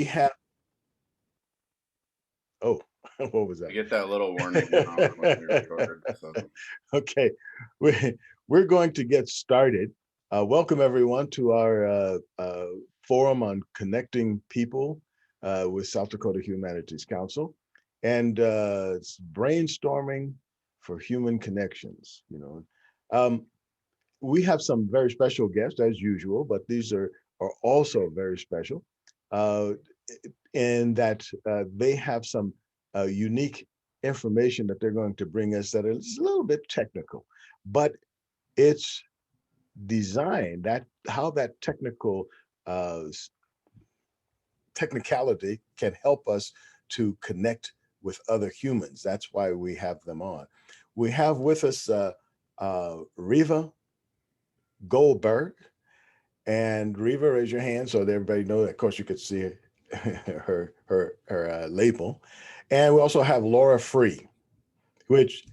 have, oh, what was I that? get that little warning now when we record. So Okay, we're going to get started. Welcome everyone to our forum on connecting people with South Dakota Humanities Council, and it's brainstorming for human connections. We have some very special guests as usual, but these are also very special uh, in that they have some unique information that they're going to bring us that is a little bit technical, but it's designed that how that uh, technicality can help us to connect with other humans. That's why we have them on. We have with us Reva Goldberg. And Reva, raise your hand so that everybody knows. Of course, you could see her label. And we also have Laura Free, which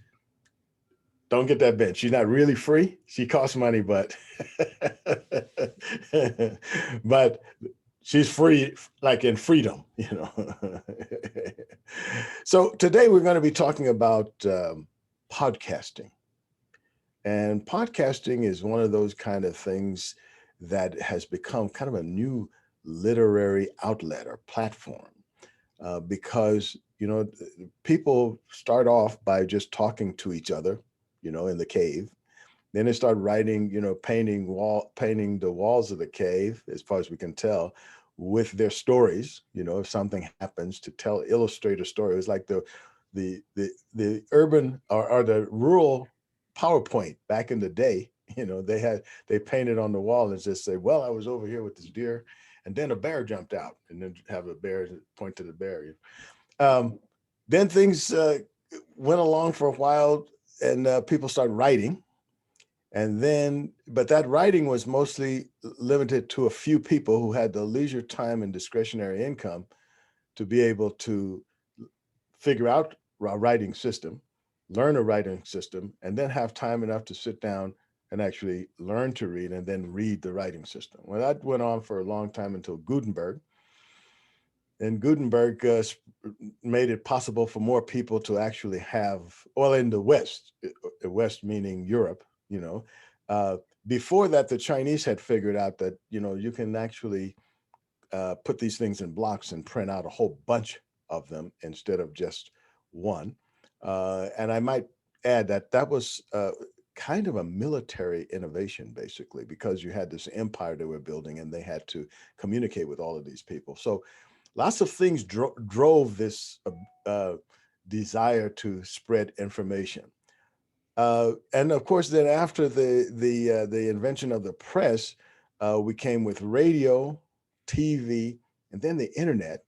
don't get that bent. She's not really free. She costs money, but but she's free, like in freedom. So today we're going to be talking about podcasting. And podcasting is one of those kind of things that has become kind of a new literary outlet or platform because, people start off by just talking to each other, in the cave. Then they start writing, painting the walls of the cave, as far as we can tell, with their stories. If something happens, to illustrate a story. It was like the urban or the rural PowerPoint back in the day. They painted on the wall and just say, "Well, I was over here with this deer, and then a bear jumped out," and then have a bear point to the bear. Um, then things went along for a while, and people started writing. And then, but that writing was mostly limited to a few people who had the leisure time and discretionary income to be able to figure out a writing system, learn a writing system, and then have time enough to sit down and actually learn to read and then read the writing system. Well, that went on for a long time until Gutenberg. And Gutenberg made it possible for more people to actually have, well, in the West meaning Europe, you know. Uh, Before that, the Chinese had figured out that, you can actually put these things in blocks and print out a whole bunch of them instead of just one. And I might add that that was kind of a military innovation, basically, because you had this empire they were building and they had to communicate with all of these people. So lots of things drove this uh, desire to spread information. And of course, then after the invention of the press, we came with radio, TV, and then the internet.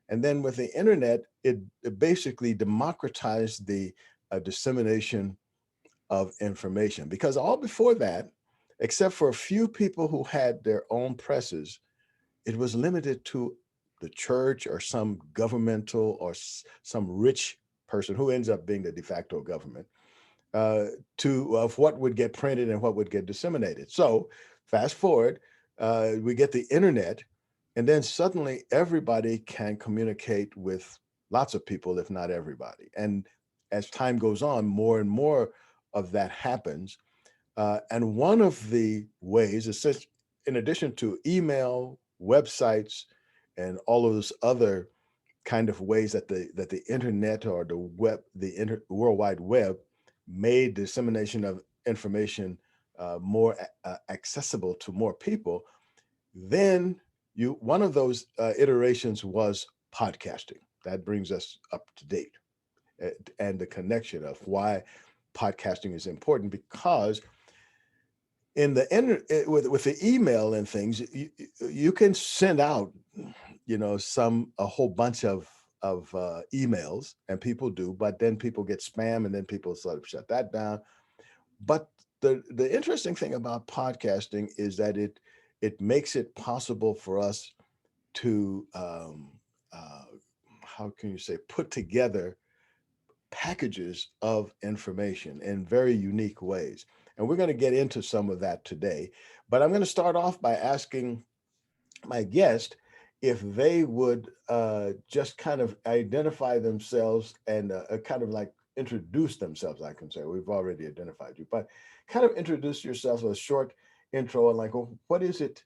And then with the internet, it basically democratized the dissemination of information, because all before that, except for a few people who had their own presses, it was limited to the church or some governmental or some rich person who ends up being the de facto government uh, to of what would get printed and what would get disseminated. So fast forward, we get the internet, and then suddenly everybody can communicate with lots of people, if not everybody. And as time goes on, more and more of that happens. And one of the ways is just, in addition to email, websites, and all of those other kind of ways that the internet or the web, World Wide Web, made dissemination of information more accessible to more people. Then one of those iterations was podcasting. That brings us up to date, and the connection of why podcasting is important, because in with the email and things, you can send out, a whole bunch of emails, and people do, but then people get spam, and then people sort of shut that down. But the interesting thing about podcasting is that it makes it possible for us to uh, how can you say, put together packages of information in very unique ways. And we're going to get into some of that today. But I'm going to start off by asking my guest if they would just kind of identify themselves and kind of like introduce themselves, I can say. We've already identified you, but kind of introduce yourself with a short intro and like, well, what is it?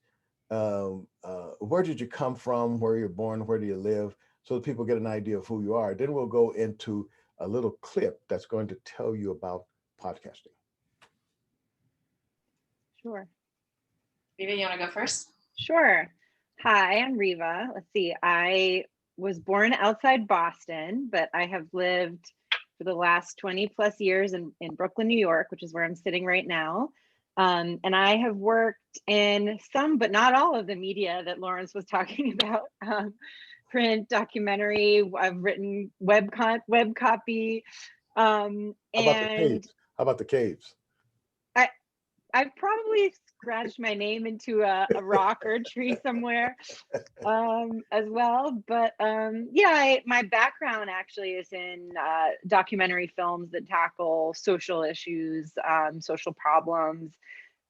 Where did you come from? Where you're born? Where do you live? So that people get an idea of who you are. Then we'll go into a little clip that's going to tell you about podcasting. Sure. Reva, you want to go first? Sure. Hi, I'm Reva. Let's see. I was born outside Boston, but I have lived for the last 20 plus years in Brooklyn, New York, which is where I'm sitting right now. And I have worked in some, but not all of the media that Lawrence was talking about. Print, documentary, I've written web copy. How about the caves? I've probably scratched my name into a rock or a tree somewhere as well. But yeah, my background actually is in documentary films that tackle social issues, social problems.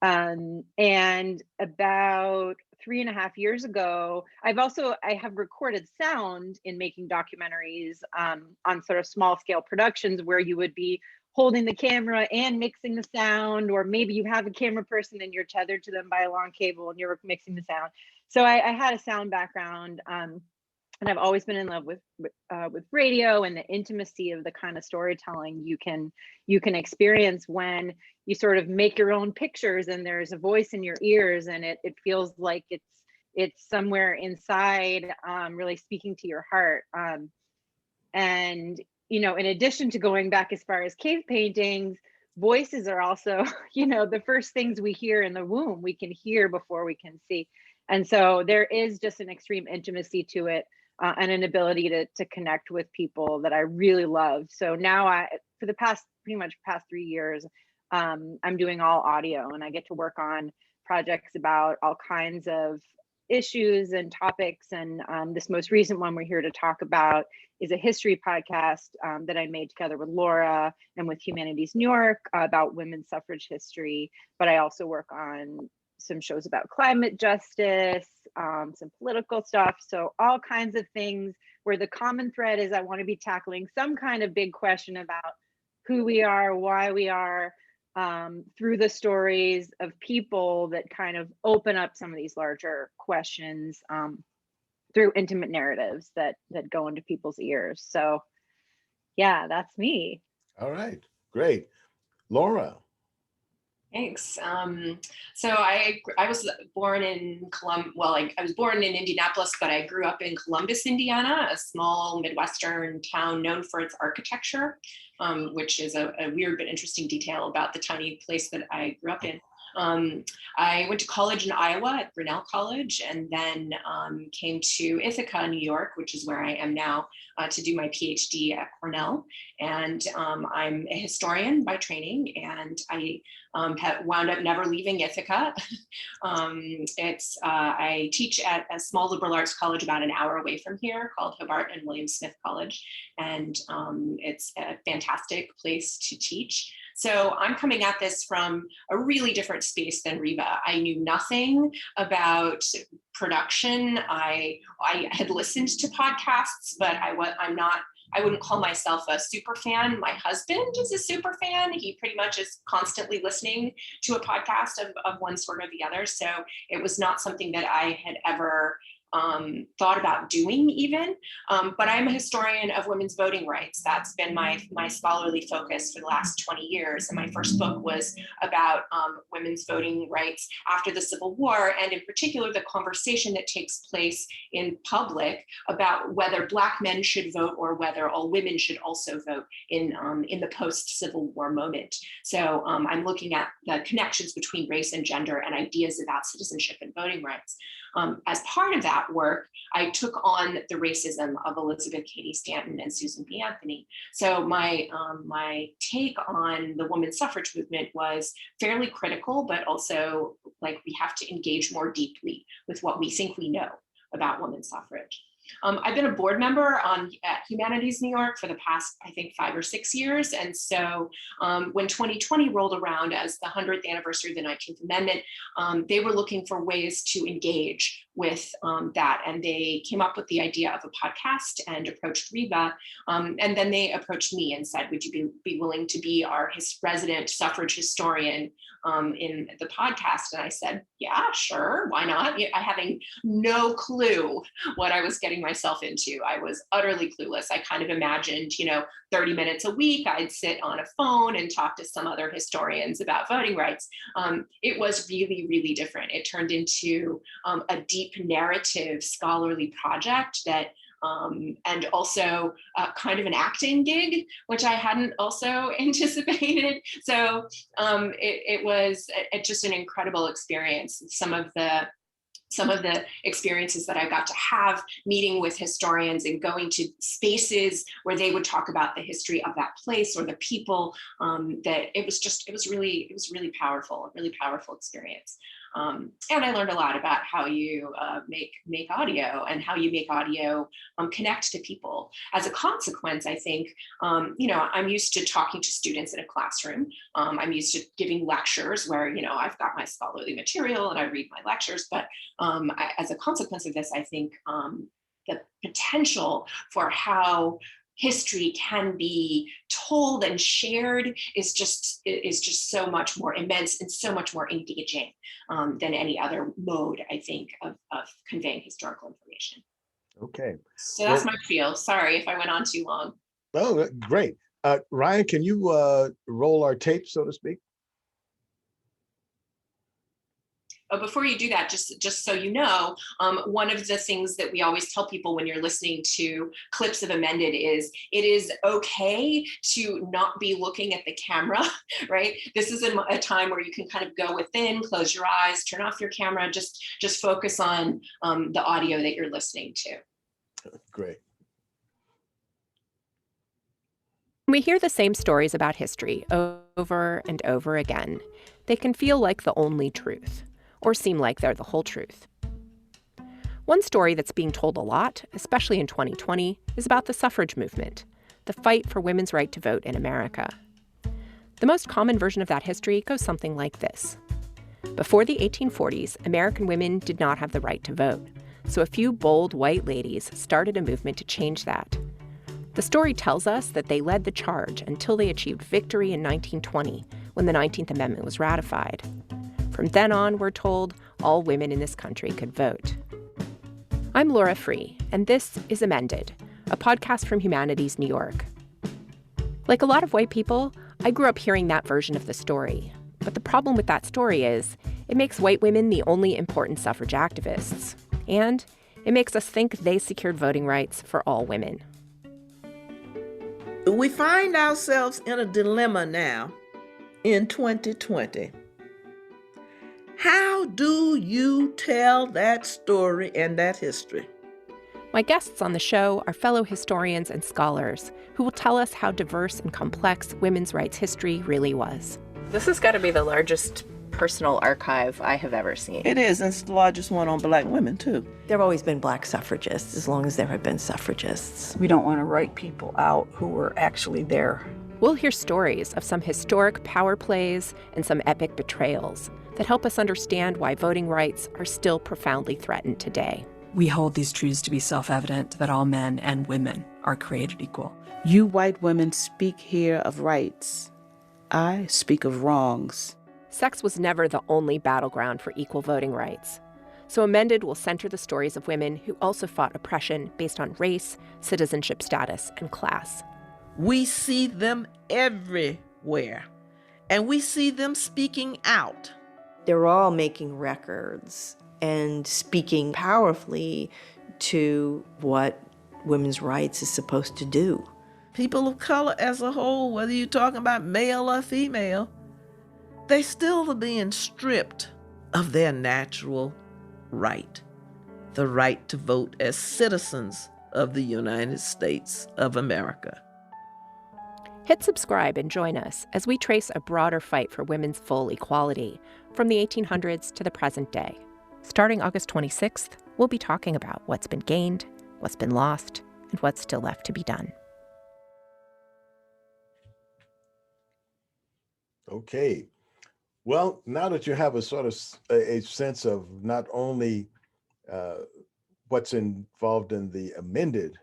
And about 3.5 years ago, I have recorded sound in making documentaries on sort of small scale productions where you would be holding the camera and mixing the sound, or maybe you have a camera person and you're tethered to them by a long cable and you're mixing the sound. So I had a sound background, and I've always been in love with radio and the intimacy of the kind of storytelling you can experience when you sort of make your own pictures and there's a voice in your ears and it feels like it's somewhere inside, really speaking to your heart. And in addition to going back as far as cave paintings, voices are also, the first things we hear in the womb, we can hear before we can see. And so there is just an extreme intimacy to it, and an ability to connect with people that I really love. So now for the pretty much past 3 years, I'm doing all audio, and I get to work on projects about all kinds of issues and topics. And this most recent one we're here to talk about is a history podcast that I made together with Laura and with Humanities New York about women's suffrage history. But I also work on some shows about climate justice, some political stuff. So all kinds of things where the common thread is I want to be tackling some kind of big question about who we are, why we are, through the stories of people that kind of open up some of these larger questions through intimate narratives that go into people's ears. So yeah, that's me. All right, great. Laura. Thanks. So I was born in I was born in Indianapolis, but I grew up in Columbus, Indiana, a small Midwestern town known for its architecture, which is a weird but interesting detail about the tiny place that I grew up in. I went to college in Iowa at Grinnell College, and then came to Ithaca, New York, which is where I am now, to do my PhD at Cornell. And I'm a historian by training, and I wound up never leaving Ithaca. I teach at a small liberal arts college about an hour away from here called Hobart and William Smith College. And it's a fantastic place to teach. So I'm coming at this from a really different space than Reva. I knew nothing about production. I had listened to podcasts, but I wouldn't call myself a super fan. My husband is a super fan. He pretty much is constantly listening to a podcast of one sort or the other. So it was not something that I had ever thought about doing even, but I'm a historian of women's voting rights. That's been my scholarly focus for the last 20 years. And my first book was about women's voting rights after the Civil War, and in particular, the conversation that takes place in public about whether Black men should vote or whether all women should also vote in the post-Civil War moment. So I'm looking at the connections between race and gender and ideas about citizenship and voting rights. As part of that work, I took on the racism of Elizabeth Cady Stanton and Susan B. Anthony. So my take on the women's suffrage movement was fairly critical, but also like we have to engage more deeply with what we think we know about women's suffrage. I've been a board member at Humanities New York for the past, I think, 5 or 6 years. And so when 2020 rolled around as the 100th anniversary of the 19th Amendment, they were looking for ways to engage with that. And they came up with the idea of a podcast and approached Reva. And then they approached me and said, would you be willing to be our resident suffrage historian in the podcast? And I said, yeah, sure, why not? Having no clue what I was getting myself into. I was utterly clueless. I kind of imagined, 30 minutes a week, I'd sit on a phone and talk to some other historians about voting rights. It was really, really different. It turned into a deep narrative scholarly project that and also kind of an acting gig, which I hadn't also anticipated. So it was just an incredible experience. Some of the experiences that I got to have meeting with historians and going to spaces where they would talk about the history of that place or the people, that it was really powerful, a really powerful experience. And I learned a lot about how you make audio and how you make audio connect to people. As a consequence, I think, I'm used to talking to students in a classroom. I'm used to giving lectures where, I've got my scholarly material and I read my lectures. But as a consequence of this, I think the potential for how history can be told and shared is just so much more immense and so much more engaging than any other mode, I think, of conveying historical information. Okay. So that's my feel. Sorry if I went on too long. Oh, great. Ryan, can you roll our tape, so to speak? But before you do that, just so you know, one of the things that we always tell people when you're listening to clips of Amended is it is okay to not be looking at the camera, right? This is a time where you can kind of go within, close your eyes, turn off your camera, just focus on the audio that you're listening to. Great. We hear the same stories about history over and over again. They can feel like the only truth, or seem like they're the whole truth. One story that's being told a lot, especially in 2020, is about the suffrage movement, the fight for women's right to vote in America. The most common version of that history goes something like this. Before the 1840s, American women did not have the right to vote, so a few bold white ladies started a movement to change that. The story tells us that they led the charge until they achieved victory in 1920, when the 19th Amendment was ratified. From then on, we're told, all women in this country could vote. I'm Laura Free, and this is Amended, a podcast from Humanities New York. Like a lot of white people, I grew up hearing that version of the story. But the problem with that story is it makes white women the only important suffrage activists. And it makes us think they secured voting rights for all women. We find ourselves in a dilemma now in 2020. How do you tell that story and that history? My guests on the show are fellow historians and scholars who will tell us how diverse and complex women's rights history really was. This has got to be the largest personal archive I have ever seen. It is, and it's the largest one on Black women, too. There have always been Black suffragists, as long as there have been suffragists. We don't want to write people out who were actually there. We'll hear stories of some historic power plays and some epic betrayals that help us understand why voting rights are still profoundly threatened today. We hold these truths to be self-evident that all men and women are created equal. You white women speak here of rights. I speak of wrongs. Sex was never the only battleground for equal voting rights. So Amended will center the stories of women who also fought oppression based on race, citizenship status, and class. We see them everywhere, and we see them speaking out. They're all making records and speaking powerfully to what women's rights is supposed to do. People of color as a whole, whether you're talking about male or female, they still are being stripped of their natural right, the right to vote as citizens of the United States of America. Hit subscribe and join us as we trace a broader fight for women's full equality from the 1800s to the present day. Starting August 26th, we'll be talking about what's been gained, what's been lost, and what's still left to be done. Okay. Well, now that you have a sort of a sense of not only what's involved in the Amended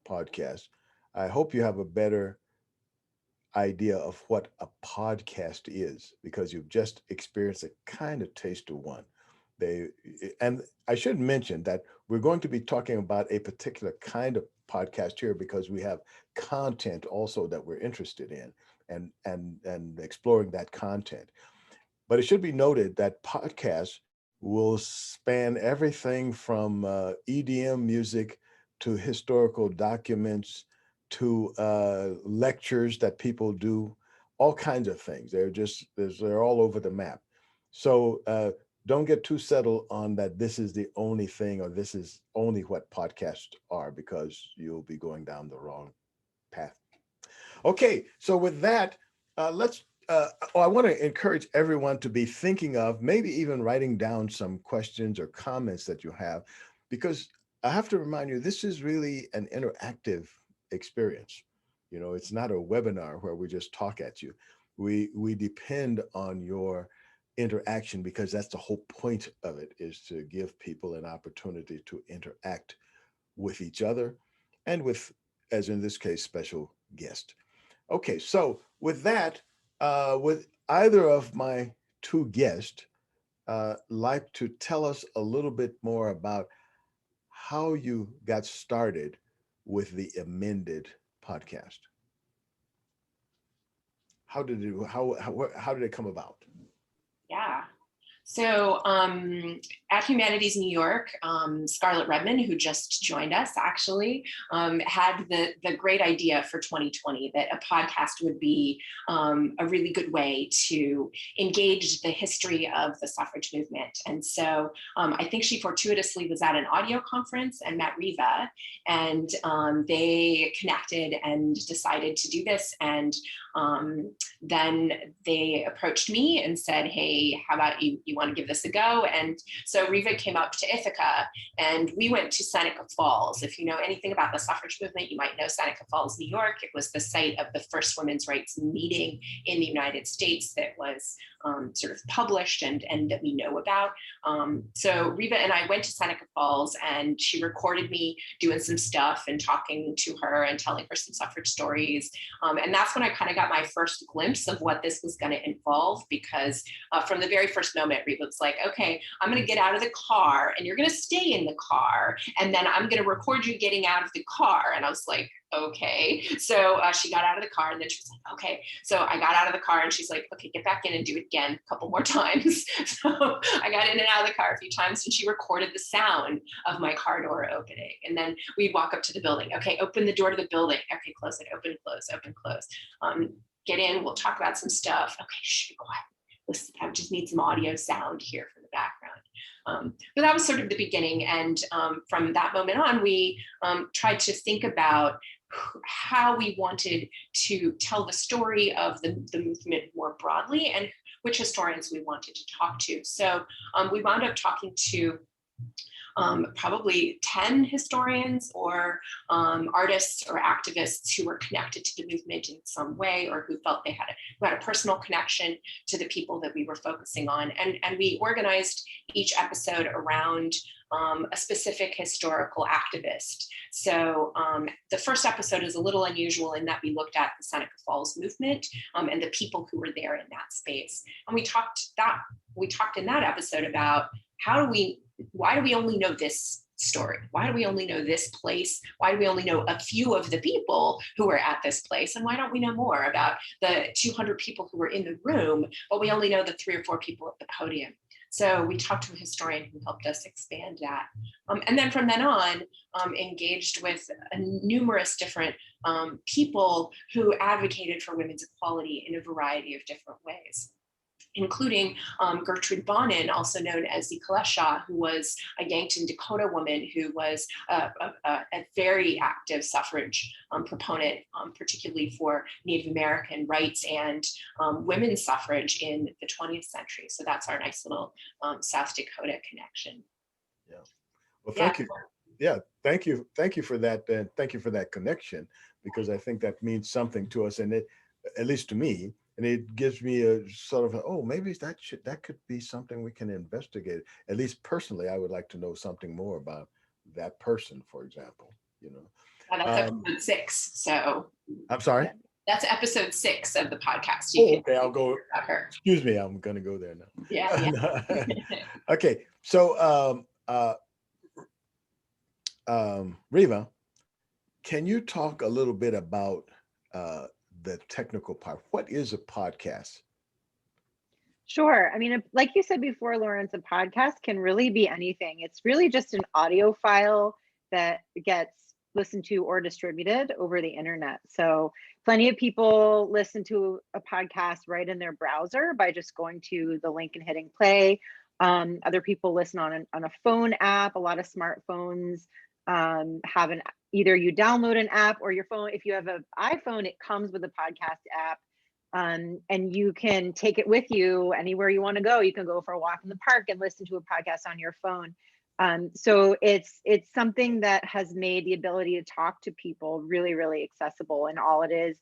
podcast, I hope you have a better idea of what a podcast is, because you've just experienced a kind of taste of one. They and I should mention that we're going to be talking about a particular kind of podcast here because we have content also that we're interested in, and exploring that content. But it should be noted that podcasts will span everything from EDM music to historical documents to lectures that people do, all kinds of things. They're all over the map. So don't get too settled on that this is the only thing or this is only what podcasts are, because you'll be going down the wrong path. Okay, so with that, I want to encourage everyone to be thinking of, maybe even writing down some questions or comments that you have, because I have to remind you, this is really an interactive experience. You know, it's not a webinar where we just talk at you. We depend on your interaction, because that's the whole point of it, is to give people an opportunity to interact with each other and with, as in this case, special guests. Okay, so with that, would either of my two guests like to tell us a little bit more about how you got started with the Amended podcast? How did it come about? Yeah. So at Humanities New York, Scarlett Redmond, who just joined us actually, had the great idea for 2020 that a podcast would be a really good way to engage the history of the suffrage movement. And so I think she fortuitously was at an audio conference and met Reva, and they connected and decided to do this. And then they approached me and said, hey, how about you want to give this a go? And so Reva came up to Ithaca and we went to Seneca Falls. If you know anything about the suffrage movement, you might know Seneca Falls, New York. It was the site of the first women's rights meeting in the United States that was sort of published and that we know about. So Reva and I went to Seneca Falls and she recorded me doing some stuff and talking to her and telling her some suffrage stories. And that's when I kind of got my first glimpse of what this was going to involve, because from the very first moment, Reva was like, okay, I'm going to get out of the car and you're going to stay in the car. And then I'm going to record you getting out of the car. And I was like, okay. So she got out of the car and then she was like, okay. So I got out of the car and she's like, okay, get back in and do it again a couple more times. So I got in and out of the car a few times and she recorded the sound of my car door opening. And then we'd walk up to the building. Okay, open the door to the building. Okay, close it, open, close, open, close. Get in, we'll talk about some stuff. Okay, shh, be quiet. Listen, I just need some audio sound here for the background. But that was sort of the beginning. And from that moment on, we tried to think about how we wanted to tell the story of the movement more broadly and which historians we wanted to talk to. So we wound up talking to probably 10 historians or artists or activists who were connected to the movement in some way, or who felt they had a personal connection to the people that we were focusing on. And we organized each episode around a specific historical activist. So the first episode is a little unusual in that we looked at the Seneca Falls movement and the people who were there in that space. And we talked in that episode about why do we only know this story? Why do we only know this place? Why do we only know a few of the people who were at this place? And why don't we know more about the 200 people who were in the room, but we only know the 3 or 4 people at the podium? So we talked to a historian who helped us expand that. And then from then on, engaged with numerous different people who advocated for women's equality in a variety of different ways, including Gertrude Bonin, also known as the Kalesha, who was a Yankton Dakota woman who was a very active suffrage proponent, particularly for Native American rights and women's suffrage in the 20th century. So that's our nice little South Dakota connection. Yeah. Well, thank you. Yeah, thank you. Thank you for that. Thank you for that connection, because I think that means something to us. And it, at least to me, and it gives me a sort of, oh, maybe that could be something we can investigate. At least personally, I would like to know something more about that person, for example. Yeah, that's episode 6. So I'm sorry. That's episode 6 of the podcast. Okay, I'll go. About her. Excuse me, I'm going to go there now. Yeah. Okay, so Reva, can you talk a little bit about the technical part? What is a podcast? Sure. I mean, like you said before, Lawrence, a podcast can really be anything. It's really just an audio file that gets listened to or distributed over the internet. So plenty of people listen to a podcast right in their browser by just going to the link and hitting play. Other people listen on a phone app. A lot of smartphones have either you download an app, or your phone, if you have an iPhone, it comes with a podcast app. And you can take it with you anywhere you want to go. You can go for a walk in the park and listen to a podcast on your phone. So it's something that has made the ability to talk to people really, really accessible. And all it is,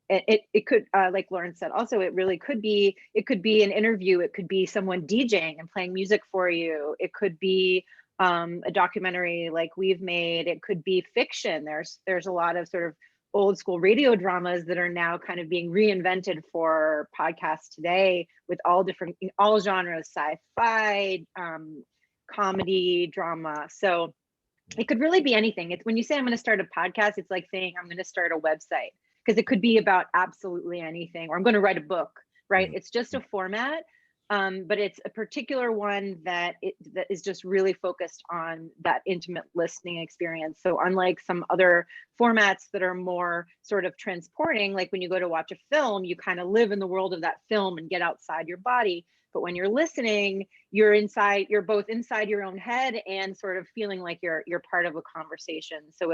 it could, like Lawrence said, also, it could be an interview. It could be someone DJing and playing music for you. It could be a documentary like we've made. It could be fiction. There's a lot of sort of old school radio dramas that are now kind of being reinvented for podcasts today, with all genres, sci-fi, comedy, drama. So it could really be anything. It's when you say I'm going to start a podcast, it's like saying I'm going to start a website, because it could be about absolutely anything, or I'm going to write a book, right? It's just a format. But it's a particular one that is just really focused on that intimate listening experience. So unlike some other formats that are more sort of transporting, like when you go to watch a film, you kind of live in the world of that film and get outside your body. But when you're listening, you're both inside your own head and sort of feeling like you're part of a conversation. So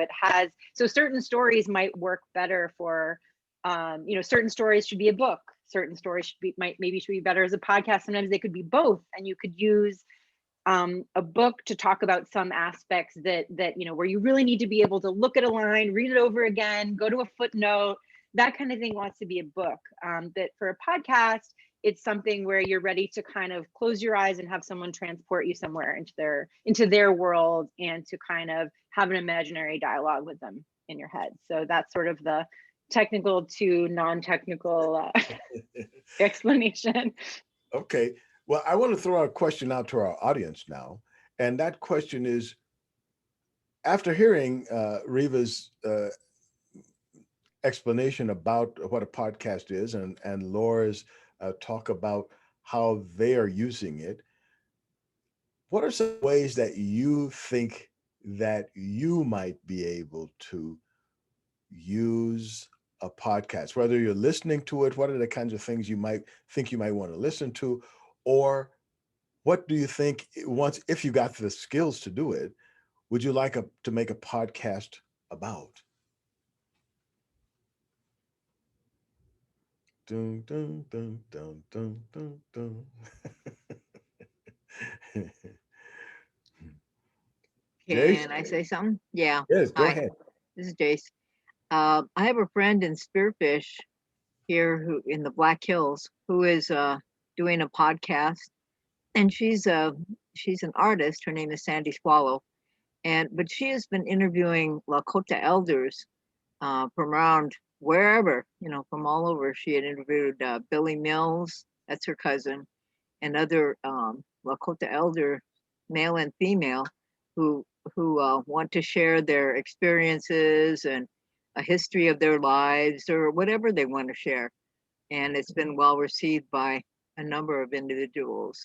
certain stories might work better for, certain stories should be a book. Certain stories should be better as a podcast. Sometimes they could be both, and you could use a book to talk about some aspects that where you really need to be able to look at a line, read it over again, go to a footnote. That kind of thing wants to be a book. That for a podcast, it's something where you're ready to kind of close your eyes and have someone transport you somewhere into their world, and to kind of have an imaginary dialogue with them in your head. So that's sort of the technical to non-technical explanation. Okay. Well, I want to throw a question out to our audience now. And that question is, after hearing Reva's explanation about what a podcast is, and Laura's talk about how they are using it, what are some ways that you think that you might be able to use a podcast, whether you're listening to it? What are the kinds of things you might think you might want to listen to? Or what do you think, if you got the skills to do it, would you like to make a podcast about? Dun, dun, dun, dun, dun, dun, dun. Can I say something? Yeah. Yes, go ahead. This is Jace. I have a friend in Spearfish here who in the Black Hills who is doing a podcast, and she's an artist. Her name is Sandy Swallow, but she has been interviewing Lakota elders from around wherever, from all over. She had interviewed Billy Mills, that's her cousin, and other Lakota elder, male and female, who want to share their experiences and a history of their lives, or whatever they want to share. And it's been well received by a number of individuals.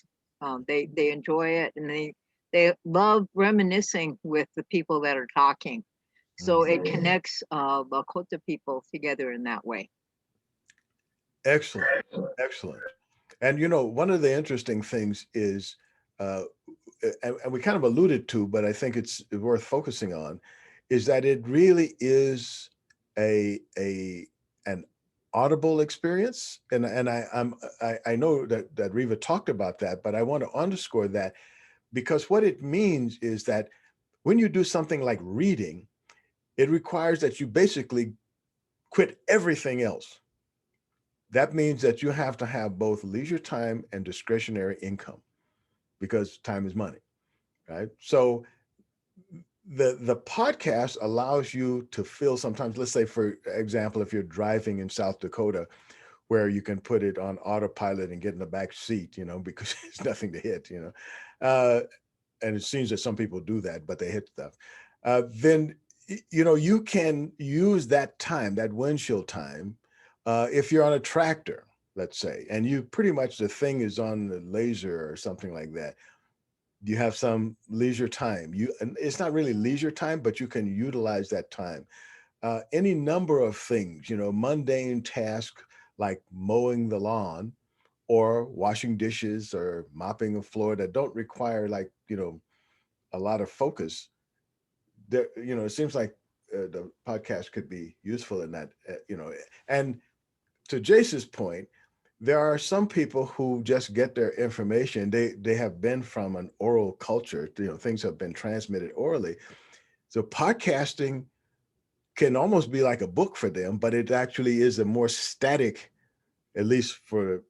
They enjoy it, and they love reminiscing with the people that are talking. So it connects Lakota people together in that way. Excellent. And one of the interesting things is, and we kind of alluded to, but I think it's worth focusing on, is that it really is an audible experience. And I know that Reva talked about that, but I want to underscore that, because what it means is that when you do something like reading, it requires that you basically quit everything else that means that you have to have both leisure time and discretionary income, because time is money, right? So the podcast allows you to feel sometimes, let's say, for example, if you're driving in South Dakota, where you can put it on autopilot and get in the back seat, because there's nothing to hit, and it seems that some people do that, but they hit stuff. Then, you can use that time, that windshield time, if you're on a tractor, let's say, and you pretty much, the thing is on the laser or something like that. You have some leisure time. And it's not really leisure time, but you can utilize that time. Any number of things, mundane tasks like mowing the lawn or washing dishes or mopping the floor that don't require a lot of focus. There, it seems like the podcast could be useful in that, and to Jace's point, there are some people who just get their information. They have been from an oral culture, things have been transmitted orally. So podcasting can almost be like a book for them, but it actually is a more static, at least for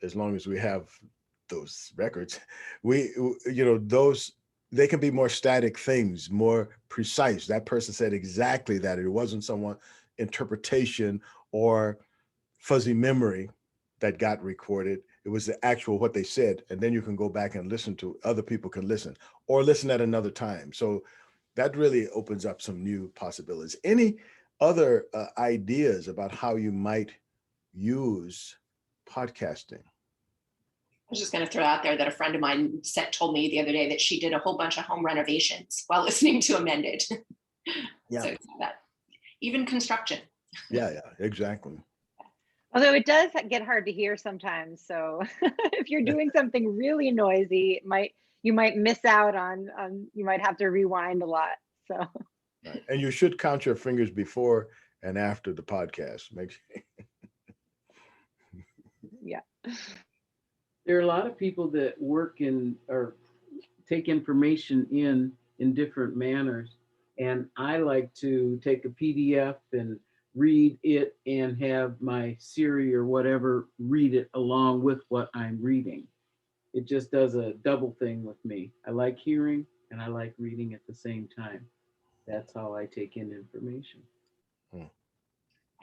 as long as we have those records, those, they can be more static things, more precise. That person said exactly that. It wasn't someone interpretation or fuzzy memory that got recorded. It was the actual what they said, and then you can go back and listen to, other people can listen or listen at another time. So that really opens up some new possibilities. Any other ideas about how you might use podcasting? I was just going to throw out there that a friend of mine told me the other day that she did a whole bunch of home renovations while listening to Amended. Yeah. So that, even construction. Yeah, exactly. Although it does get hard to hear sometimes. So if you're doing something really noisy, you might miss out on, you might have to rewind a lot. So. Right. And you should count your fingers before and after the podcast. Yeah. There are a lot of people that work in or take information in different manners. And I like to take a PDF and read it and have my Siri or whatever read it along with what I'm reading. It just does a double thing with me. I like hearing and I like reading at the same time. That's how I take in information.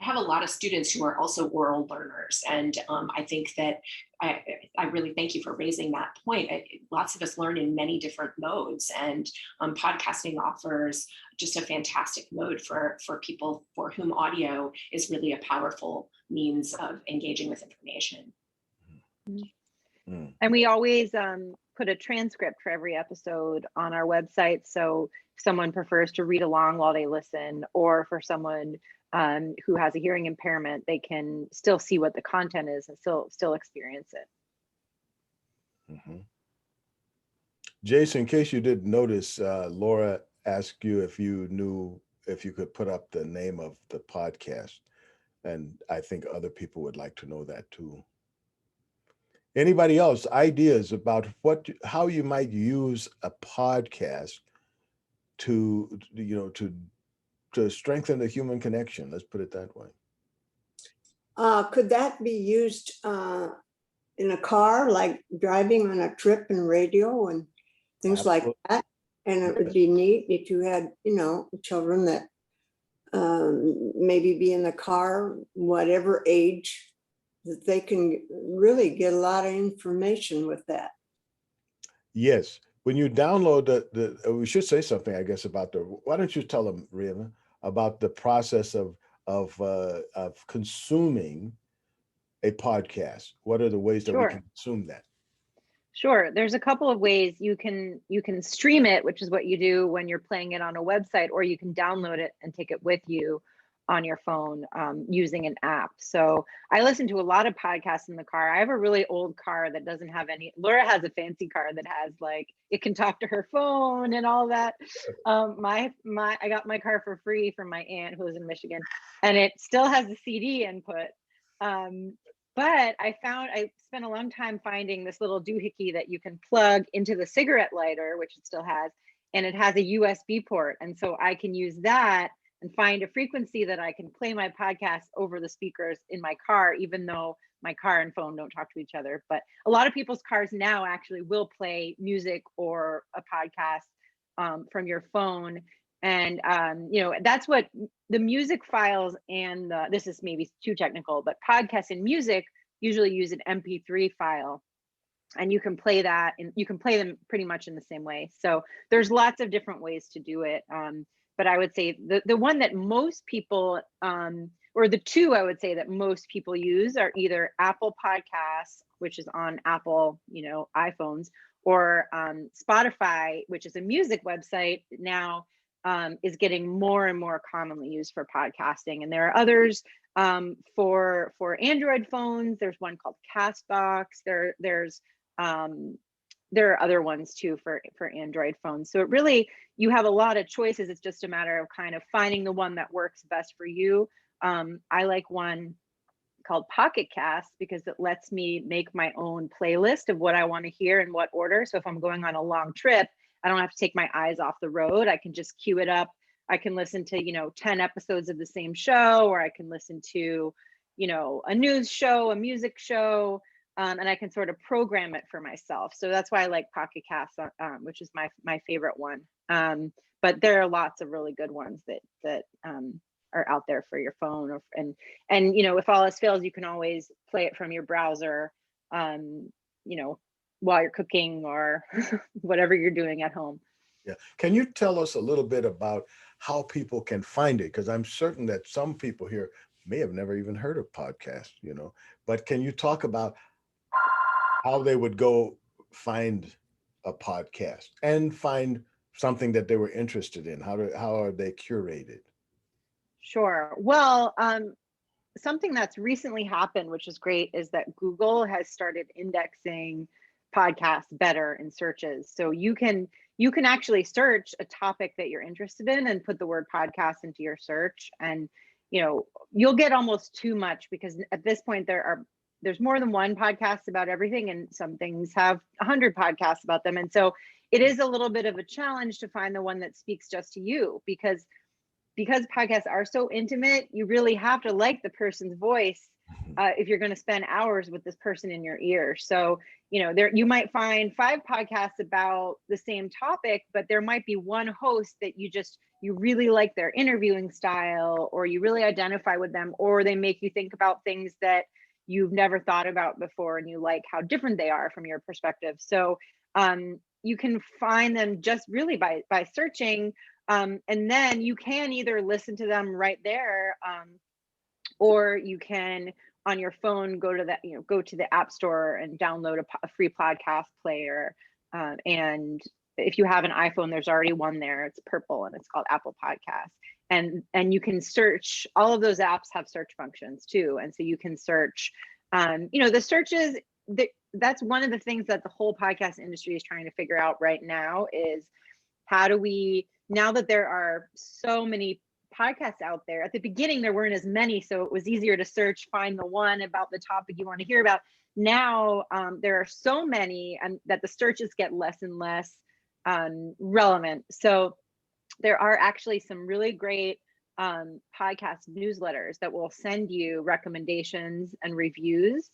I have a lot of students who are also oral learners. And I think that I really thank you for raising that point. Lots of us learn in many different modes, and podcasting offers just a fantastic mode for people for whom audio is really a powerful means of engaging with information. And we always put a transcript for every episode on our website. So if someone prefers to read along while they listen, or for someone who has a hearing impairment, they can still see what the content is and still experience it. Mm-hmm. Jason, in case you didn't notice, Laura asked you if you knew if you could put up the name of the podcast, and I think other people would like to know that too. Anybody else ideas about how you might use a podcast to strengthen the human connection? Let's put it that way. Could that be used in a car, like driving on a trip and radio and things Absolutely. like that? And it would be neat if you had, children that maybe be in the car, whatever age, that they can really get a lot of information with that. Yes. When you download we should say something, I guess, about why don't you tell them, Reva, about the process of consuming a podcast? What are the ways that we can consume that? Sure. There's a couple of ways. You can stream it, which is what you do when you're playing it on a website, or you can download it and take it with you on your phone using an app. So I listen to a lot of podcasts in the car. I have a really old car that doesn't have any. Laura has a fancy car that has it can talk to her phone and all that. I got my car for free from my aunt who lives in Michigan, and it still has the CD input. But I spent a long time finding this little doohickey that you can plug into the cigarette lighter, which it still has, and it has a USB port. And so I can use that and find a frequency that I can play my podcast over the speakers in my car, even though my car and phone don't talk to each other, but a lot of people's cars now actually will play music or a podcast from your phone. And that's what the music files and this is maybe too technical, but podcasts and music usually use an MP3 file, and you can play that, and you can play them pretty much in the same way. So there's lots of different ways to do it. But I would say the one that most people, or the two I would say that most people use, are either Apple Podcasts, which is on Apple, iPhones, or Spotify, which is a music website now, is getting more and more commonly used for podcasting. And there are others for Android phones. There's one called Castbox. There are other ones too for Android phones. So it really, you have a lot of choices. It's just a matter of kind of finding the one that works best for you. I like one called Pocket Cast because it lets me make my own playlist of what I want to hear in what order. So if I'm going on a long trip, I don't have to take my eyes off the road. I can just queue it up. I can listen to, 10 episodes of the same show, or I can listen to, a news show, a music show, and I can sort of program it for myself. So that's why I like Pocket Cast, which is my favorite one. But there are lots of really good ones that are out there for your phone, and if all else fails, you can always play it from your browser, while you're cooking or whatever you're doing at home. Yeah. Can you tell us a little bit about how people can find it? Because I'm certain that some people here may have never even heard of podcasts, but can you talk about how they would go find a podcast and find something that they were interested in? How are they curated? Sure. Well, something that's recently happened, which is great, is that Google has started indexing podcasts better in searches. So you can actually search a topic that you're interested in and put the word podcast into your search, and you'll get almost too much, because at this point there's more than one podcast about everything, and some things have 100 podcasts about them. And so it is a little bit of a challenge to find the one that speaks just to you, because podcasts are so intimate. You really have to like the person's voice if you're going to spend hours with this person in your ear. So you might find 5 podcasts about the same topic, but there might be one host that you really like their interviewing style, or you really identify with them, or they make you think about things that you've never thought about before, and you like how different they are from your perspective. So you can find them just really by searching, and then you can either listen to them right there, or you can on your phone go to the App Store and download a free podcast player. And if you have an iPhone, there's already one there. It's purple and it's called Apple Podcasts. And you can search. All of those apps have search functions too, and so you can search. The searches. That's one of the things that the whole podcast industry is trying to figure out right now, is how do we, now that there are so many podcasts out there. At the beginning, there weren't as many, so it was easier to search, find the one about the topic you want to hear about. Now there are so many, and that the searches get less and less relevant. So there are actually some really great podcast newsletters that will send you recommendations and reviews.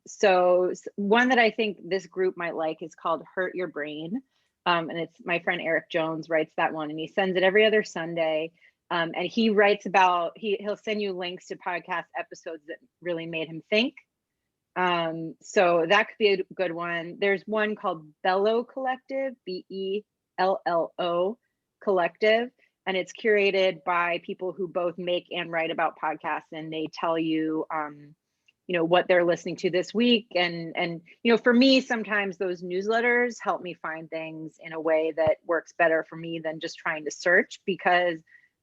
So one that I think this group might like is called Hurt Your Brain. And it's my friend Eric Jones writes that one, and he sends it every other Sunday. And he writes about, he'll send you links to podcast episodes that really made him think. So that could be a good one. There's one called Bello Collective, BELLO Collective, and it's curated by people who both make and write about podcasts, and they tell you, what they're listening to this week. And for me, sometimes those newsletters help me find things in a way that works better for me than just trying to search, because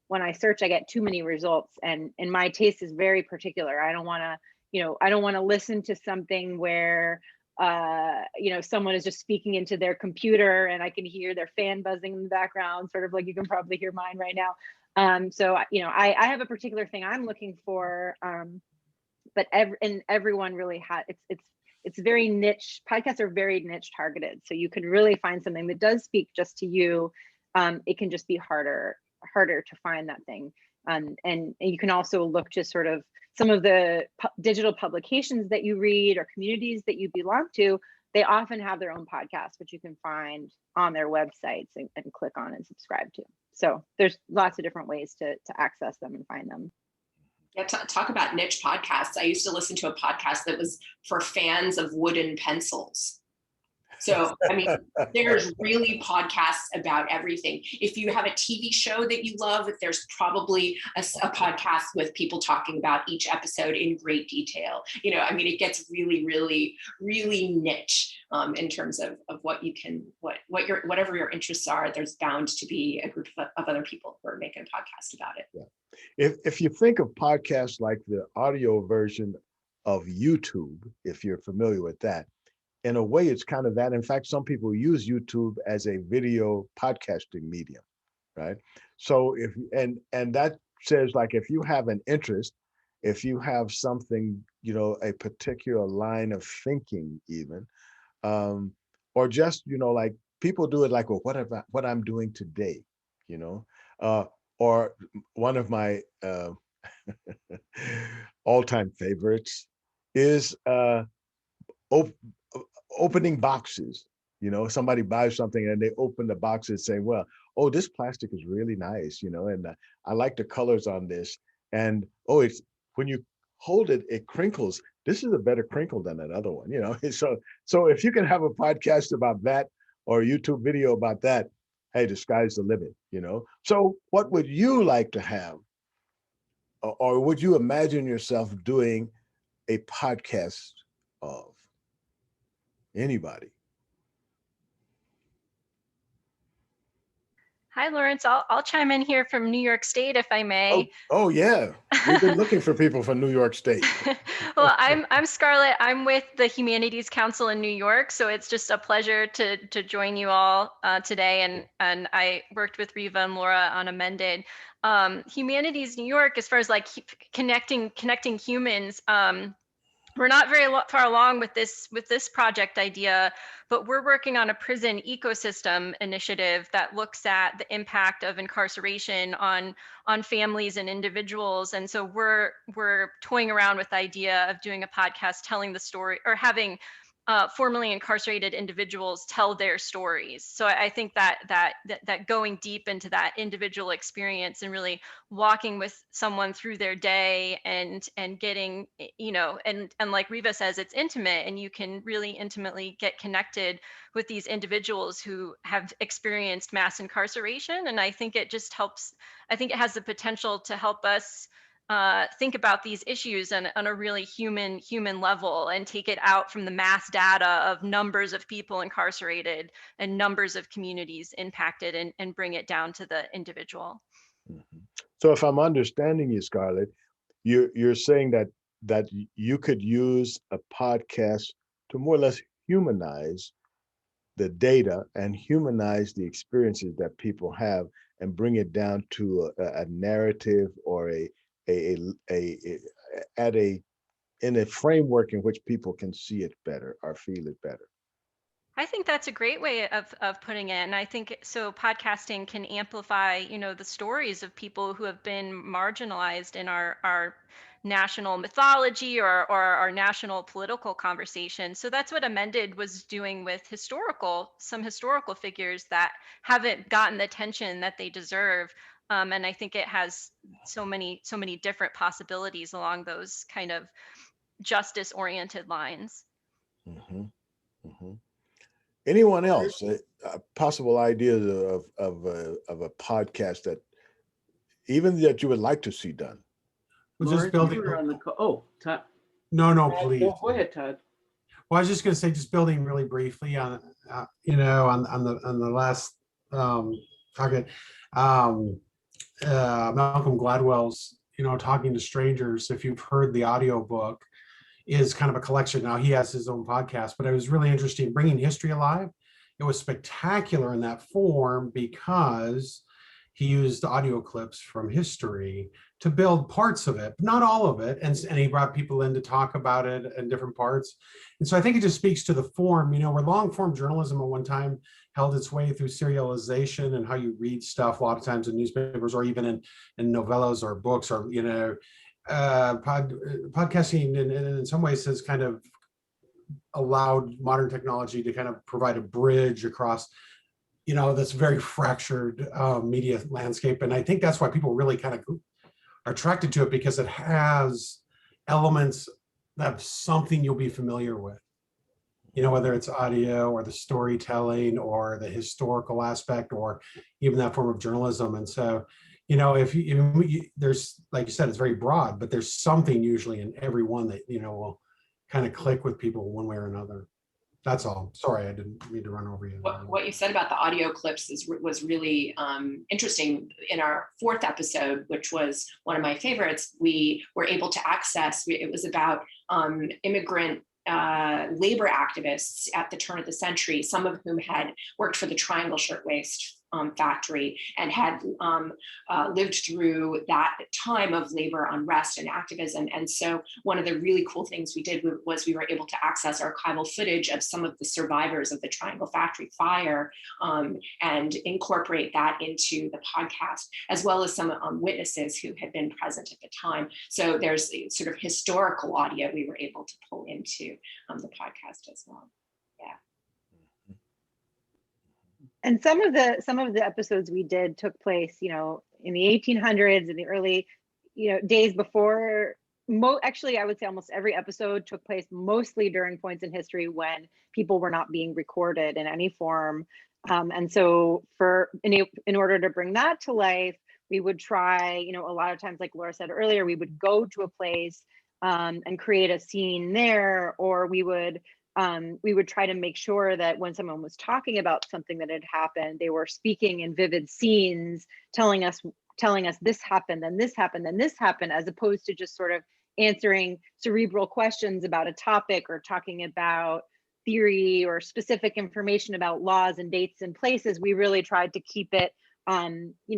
when I search, I get too many results, and my taste is very particular. I don't want to listen to something where someone is just speaking into their computer and I can hear their fan buzzing in the background, sort of like you can probably hear mine right now. So I have a particular thing I'm looking for, but everyone really has, it's very niche. Podcasts are very niche targeted, so you can really find something that does speak just to you. It can just be harder to find that thing. And you can also look to sort of some of the digital publications that you read or communities that you belong to. They often have their own podcasts, which you can find on their websites and click on and subscribe to. So there's lots of different ways to access them and find them. Yeah, talk about niche podcasts. I used to listen to a podcast that was for fans of wooden pencils. So, I mean, there's really podcasts about everything. If you have a TV show that you love, there's probably a podcast with people talking about each episode in great detail. You know, I mean, it gets really, really, really niche in terms of what you can, whatever your interests are, there's bound to be a group of other people who are making a podcast about it. Yeah. If you think of podcasts like the audio version of YouTube, if you're familiar with that, in a way, it's kind of that. In fact, some people use YouTube as a video podcasting medium, right? So and that says, like, if you have an interest, if you have something, you know, a particular line of thinking even, or just, you know, like people do it like, well, what I'm doing today, you know, or one of my all-time favorites is opening boxes. You know, somebody buys something and they open the boxes saying, well, oh, this plastic is really nice, you know, and I like the colors on this. And, oh, it's when you hold it, it crinkles. This is a better crinkle than another one, you know. So if you can have a podcast about that or a YouTube video about that, hey, the sky's the limit, you know. So what would you like to have? Or would you imagine yourself doing a podcast of? Anybody? Hi, Lawrence. I'll chime in here from New York State, if I may. Oh yeah, we've been looking for people from New York State. Well, I'm Scarlett. I'm with the Humanities Council in New York, so it's just a pleasure to join you all today. And I worked with Reva and Laura on Amended. Humanities New York, as far as like connecting humans. We're not very far along with this project idea, but we're working on a prison ecosystem initiative that looks at the impact of incarceration on families and individuals. And so we're toying around with the idea of doing a podcast telling the story, or having formerly incarcerated individuals tell their stories. So I think that going deep into that individual experience and really walking with someone through their day and getting, you know, and like Reva says, it's intimate, and you can really intimately get connected with these individuals who have experienced mass incarceration. And I think it just helps. I think it has the potential to help us think about these issues on a really human level, and take it out from the mass data of numbers of people incarcerated and numbers of communities impacted, and bring it down to the individual. Mm-hmm. So if I'm understanding you, Scarlett, you're saying that you could use a podcast to more or less humanize the data and humanize the experiences that people have, and bring it down to a narrative or in a framework in which people can see it better or feel it better. I think that's a great way of putting it. And I think so podcasting can amplify, you know, the stories of people who have been marginalized in our national mythology or our national political conversation. So that's what Amended was doing with some historical figures that haven't gotten the attention that they deserve. And I think it has so many different possibilities along those kind of justice-oriented lines. Mm-hmm. Mm-hmm. Anyone else? Possible ideas of a podcast that even that you would like to see done? Well, just building. Todd. No, please. Go ahead, Todd. Well, I was just going to say, just building really briefly on, on the last target, Malcolm Gladwell's, Talking to Strangers. If you've heard the audiobook, is kind of a collection. Now he has his own podcast, but it was really interesting bringing history alive. It was spectacular in that form because he used audio clips from history to build parts of it, but not all of it. And he brought people in to talk about it in different parts. And so I think it just speaks to the form, you know, where long form journalism at one time held its way through serialization and how you read stuff a lot of times in newspapers or even in novellas or books, or, you know, podcasting in some ways has kind of allowed modern technology to kind of provide a bridge across, you know, this very fractured media landscape. And I think that's why people really kind of are attracted to it, because it has elements of something you'll be familiar with, you know, whether it's audio or the storytelling or the historical aspect or even that form of journalism. And so, you know, if there's, like you said, it's very broad, but there's something usually in every one that, you know, will kind of click with people one way or another. That's all. Sorry, I didn't mean to run over you. What you said about the audio clips was really interesting. In our 4th episode, which was one of my favorites, we were able to access, it was about immigrant labor activists at the turn of the century, some of whom had worked for the Triangle Shirtwaist factory and had lived through that time of labor unrest and activism. And so one of the really cool things we did was we were able to access archival footage of some of the survivors of the Triangle Factory fire and incorporate that into the podcast, as well as some witnesses who had been present at the time. So there's sort of historical audio we were able to pull into the podcast as well. Yeah. And some of the episodes we did took place, you know, in the 1800s, in the early, you know, days before. Actually, I would say almost every episode took place mostly during points in history when people were not being recorded in any form. And so, in order to bring that to life, we would try, you know, a lot of times, like Laura said earlier, we would go to a place and create a scene there, or we would try to make sure that when someone was talking about something that had happened, they were speaking in vivid scenes, telling us this happened and this happened and this happened, as opposed to just sort of answering cerebral questions about a topic or talking about theory or specific information about laws and dates and places. We really tried to keep it,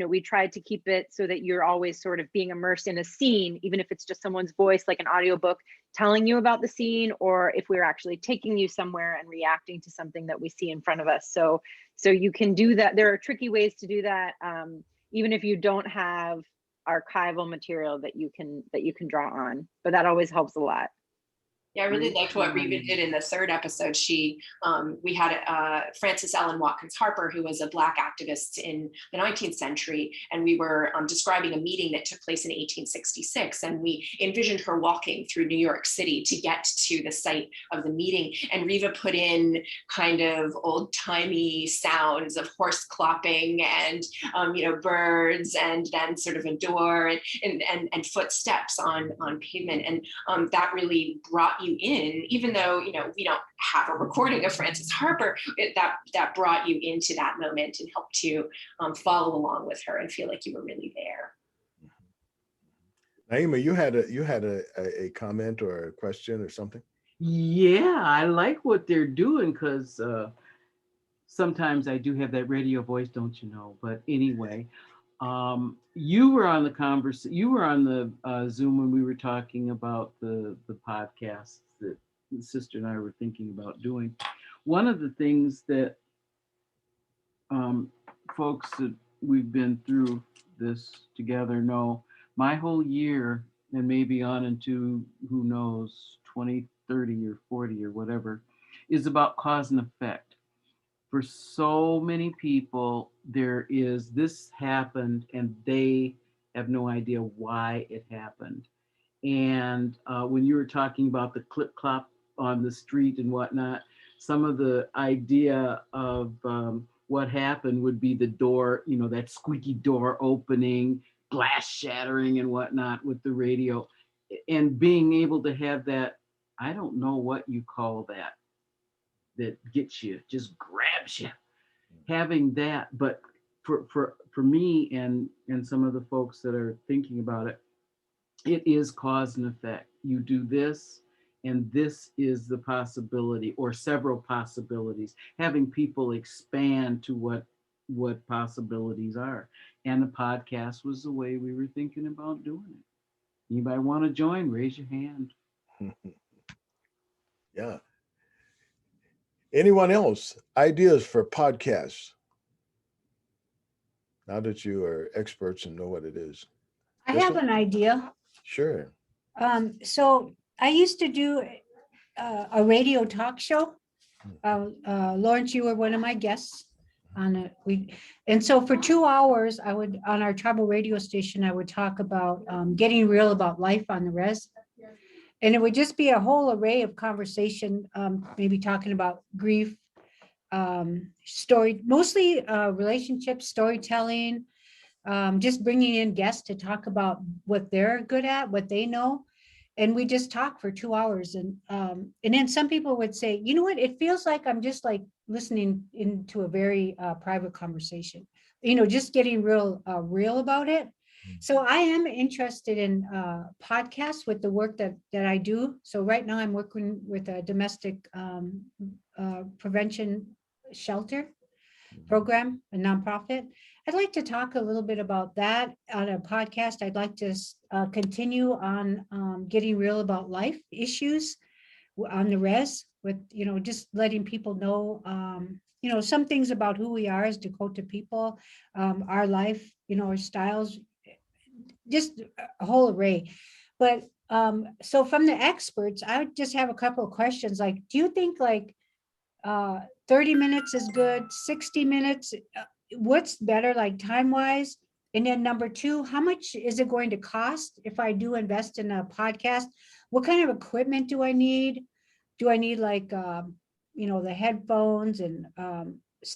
we tried to keep it so that you're always sort of being immersed in a scene, even if it's just someone's voice, like an audiobook telling you about the scene, or if we're actually taking you somewhere and reacting to something that we see in front of us. So you can do that. There are tricky ways to do that, even if you don't have archival material that you can draw on, but that always helps a lot. Yeah, I really liked what Reva did in the 3rd episode. We had Frances Ellen Watkins Harper, who was a Black activist in the 19th century, and we were describing a meeting that took place in 1866, and we envisioned her walking through New York City to get to the site of the meeting. And Reva put in kind of old-timey sounds of horse clopping and birds, and then sort of a door and footsteps on pavement, and that really brought you in, even though we don't have a recording of Frances Harper, that brought you into that moment and helped you follow along with her and feel like you were really there. Naima, you had a comment or a question or something? Yeah, I like what they're doing, because sometimes I do have that radio voice, don't you know? But anyway, you were on the Zoom when we were talking about the podcasts that the sister and I were thinking about doing. One of the things that folks that we've been through this together know, my whole year, and maybe on into, who knows, 20, 30 or 40 or whatever, is about cause and effect. For so many people, there is, this happened and they have no idea why it happened. And when you were talking about the clip clop on the street and whatnot, some of the idea of what happened would be the door, that squeaky door opening, glass shattering and whatnot with the radio. And being able to have that, I don't know what you call that gets you, just grabs you. Having that, but for me and some of the folks that are thinking about it, it is cause and effect. You do this, and this is the possibility, or several possibilities. Having people expand to what what possibilities are. And a podcast was the way we were thinking about doing it. Anybody want to join? Raise your hand. Yeah. Anyone else? Ideas for podcasts? Now that you are experts and know what it is. I have Crystal? an idea. Sure. So I used to do a radio talk show. Lawrence, you were one of my guests on it. And so for 2 hours, I would, on our tribal radio station, I would talk about getting real about life on the res. And it would just be a whole array of conversation, maybe talking about grief, story, mostly relationships, storytelling, just bringing in guests to talk about what they're good at, what they know. And we just talk for 2 hours. And then some people would say, you know what, it feels like I'm just like listening into a very private conversation, just getting real about it. So I am interested in podcasts with the work that I do. So right now I'm working with a domestic prevention shelter program, a nonprofit. I'd like to talk a little bit about that on a podcast. I'd like to continue on getting real about life issues on the res with, just letting people know, some things about who we are as Dakota people, our life, our styles, just a whole array. But so from the experts, I would just have a couple of questions. Like, do you think 30 minutes is good, 60 minutes? What's better, like time wise? And then number two, how much is it going to cost if I do invest in a podcast? What kind of equipment do I need? Do I need the headphones and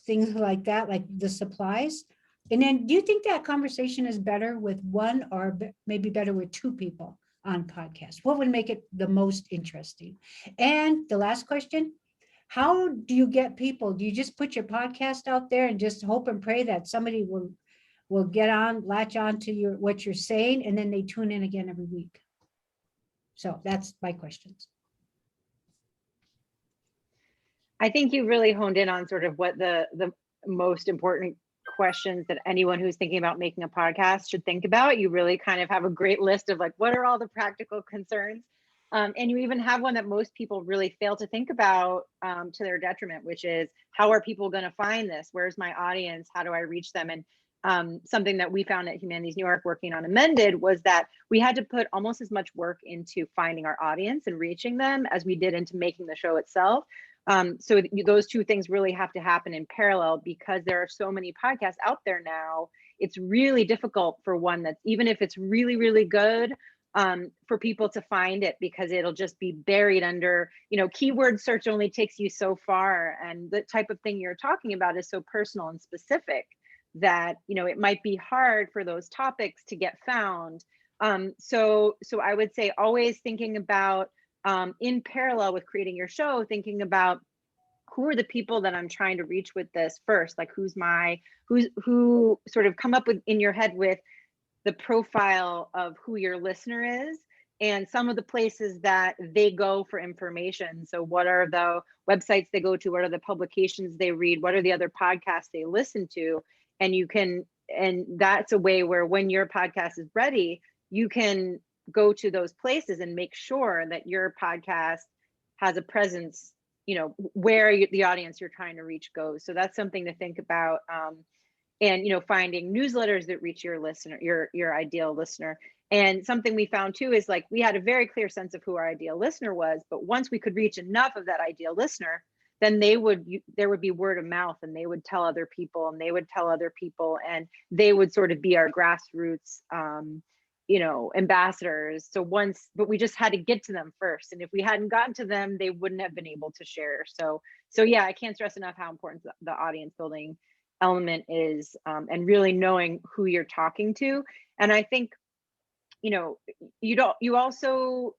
things like that, like the supplies? And then do you think that conversation is better with one or maybe better with two people on podcast? What would make it the most interesting? And the last question, how do you get people? Do you just put your podcast out there and just hope and pray that somebody will latch on to what you're saying, and then they tune in again every week? So that's my questions. I think you really honed in on sort of what the most important questions that anyone who's thinking about making a podcast should think about. You really kind of have a great list of what are all the practical concerns? And you even have one that most people really fail to think about to their detriment, which is, how are people going to find this? Where's my audience? How do I reach them? And something that we found at Humanities New York working on Amended was that we had to put almost as much work into finding our audience and reaching them as we did into making the show itself. So those two things really have to happen in parallel, because there are so many podcasts out there now. It's really difficult for one that's, even if it's really, really good, for people to find it, because it'll just be buried under, keyword search only takes you so far. And the type of thing you're talking about is so personal and specific that, it might be hard for those topics to get found. So I would say always thinking about, in parallel with creating your show, thinking about who are the people that I'm trying to reach with this first, like who sort of come up with in your head with the profile of who your listener is and some of the places that they go for information. So what are the websites they go to? What are the publications they read? What are the other podcasts they listen to? And that's a way where when your podcast is ready, you can go to those places and make sure that your podcast has a presence, where the audience you're trying to reach goes. So that's something to think about. And finding newsletters that reach your listener, your ideal listener. And something we found too is we had a very clear sense of who our ideal listener was, but once we could reach enough of that ideal listener, then there would be word of mouth, and they would tell other people, and they would tell other people, and they would sort of be our grassroots ambassadors. But we just had to get to them first. And if we hadn't gotten to them, they wouldn't have been able to share. So yeah, I can't stress enough how important the audience building element is, and really knowing who you're talking to. And I think, you also